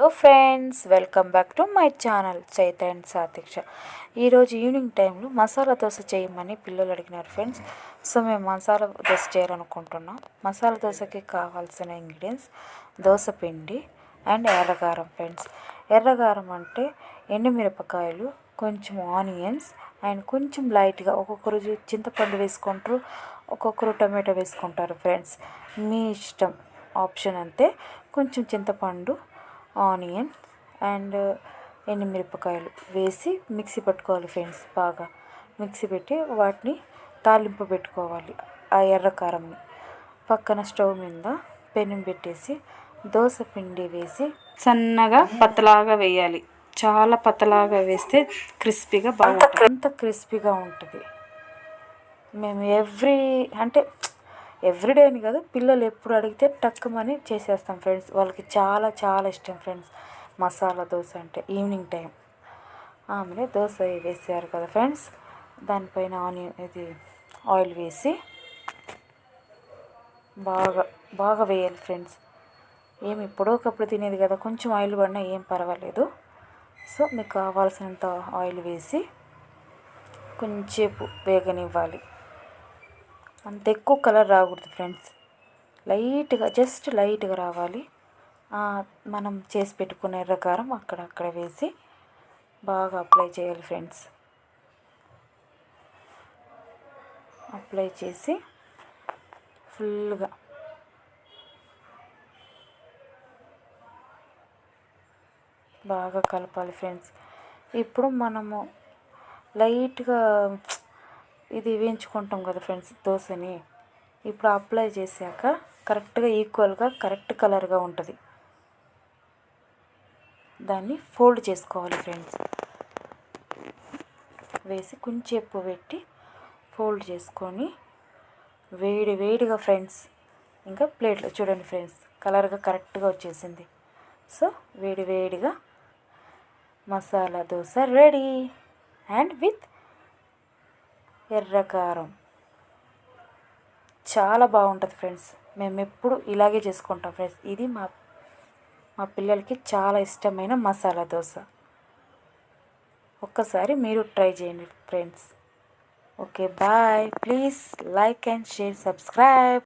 Hello friends, welcome back to my channel Chaitra and Satiksha. ఈరోజు evening టైంలో మసాలా దోశ చేయమని పిల్లలు అడిగినారు ఫ్రెండ్స్. సో మేము మసాలా దోశ చేయాలనుకుంటున్నాం. మసాలా దోశకి కావాల్సిన ఇంగ్రీడియంట్స్ దోశ పిండి అండ్ ఎర్రగారం ఫ్రెండ్స్. ఎర్రగారం అంటే ఎండుమిరపకాయలు, కొంచెం ఆనియన్స్ అండ్ కొంచెం లైట్గా ఒక్కొక్కరు చింతపండు వేసుకుంటారు, ఒక్కొక్కరు టమాటో వేసుకుంటారు ఫ్రెండ్స్. మీ ఇష్టం, ఆప్షన్ అంతే. కొంచెం చింతపండు, ఆనియన్ అండ్ ఎండుమిరపకాయలు వేసి మిక్సీ పట్టుకోవాలి ఫ్రెండ్స్. బాగా మిక్సీ పెట్టి వాటిని తాలింపు పెట్టుకోవాలి. ఆ ఎర్రకారంని పక్కన స్టవ్ మీద పెనం పెట్టేసి దోశ పిండి వేసి సన్నగా పతలాగా వేయాలి. చాలా పతలాగా వేస్తే క్రిస్పీగా బాగుంటుంది, అంత క్రిస్పీగా ఉంటుంది. మేము ఎవ్రీడే అని కాదు, పిల్లలు ఎప్పుడు అడిగితే టక్కుమని చేసేస్తాం ఫ్రెండ్స్. వాళ్ళకి చాలా చాలా ఇష్టం ఫ్రెండ్స్ మసాలా దోశ అంటే. ఈవినింగ్ టైం ఆమె దోశ వేసారు కదా ఫ్రెండ్స్, దానిపైన ఆయిల్ వేసి బాగా బాగా వేయాలి ఫ్రెండ్స్. ఏమి ఇప్పుడోకప్పుడు తినేది కదా, కొంచెం ఆయిల్ పడినా ఏం పర్వాలేదు. సో మీకు కావాల్సినంత ఆయిల్ వేసి కొంచెంసేపు వేగనివ్వాలి. అంత ఎక్కువ కలర్ రాకూడదు ఫ్రెండ్స్, లైట్గా, జస్ట్ లైట్గా రావాలి. మనం చేసి పెట్టుకున్న ఎర్రకారం అక్కడ వేసి బాగా అప్లై చేయాలి ఫ్రెండ్స్. అప్లై చేసి ఫుల్గా బాగా కలపాలి ఫ్రెండ్స్. ఇప్పుడు మనము లైట్గా ఇది వేయించుకుంటాం కదా ఫ్రెండ్స్ దోశని. ఇప్పుడు అప్లై చేశాక కరెక్ట్గా ఈక్వల్గా కరెక్ట్ కలర్గా ఉంటుంది. దాన్ని ఫోల్డ్ చేసుకోవాలి ఫ్రెండ్స్. వేసి కొంచెంసేపు పెట్టి ఫోల్డ్ చేసుకొని వేడిగా ఫ్రెండ్స్, ఇంకా ప్లేట్లో చూడండి ఫ్రెండ్స్, కలర్గా కరెక్ట్గా వచ్చేసింది. సో వేడిగా masala dosa ready and with ఎర్రకారం. చాలా బాగుంటుంది ఫ్రెండ్స్. మేము ఎప్పుడు ఇలాగే చేసుకుంటాం ఫ్రెండ్స్. ఇది మా పిల్లలకి చాలా ఇష్టమైన మసాలా దోశ. ఒక్కసారి మీరు ట్రై చేయండి friends. Okay, bye. Please like and share, subscribe.